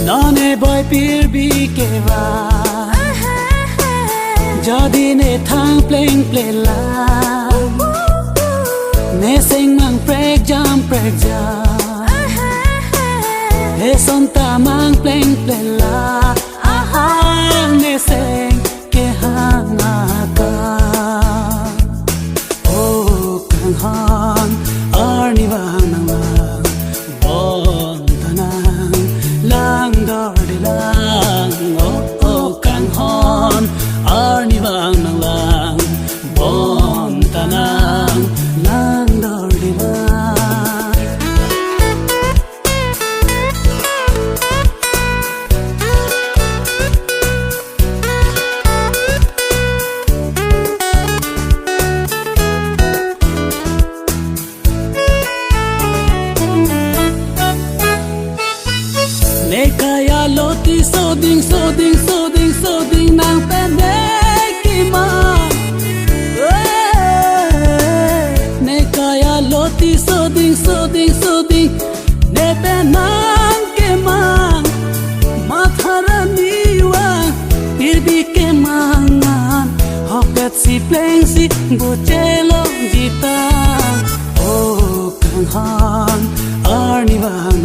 nane boy pir bi ke va jadi ne thang playing play la ne sing mang prek jam he son ta mang playing play la ne sing ke hanga ka oh kan han arni wang nang bon tanang lang dor de lang oh kan han arni wang nang lang bon tanang lang dor de lang nekaya loti so ding nang peneki ma nekaya loti so ding ne penang ke ma matharani wa birbi ke mangan hopet si pleng si bochelo jita oh kan han arni wa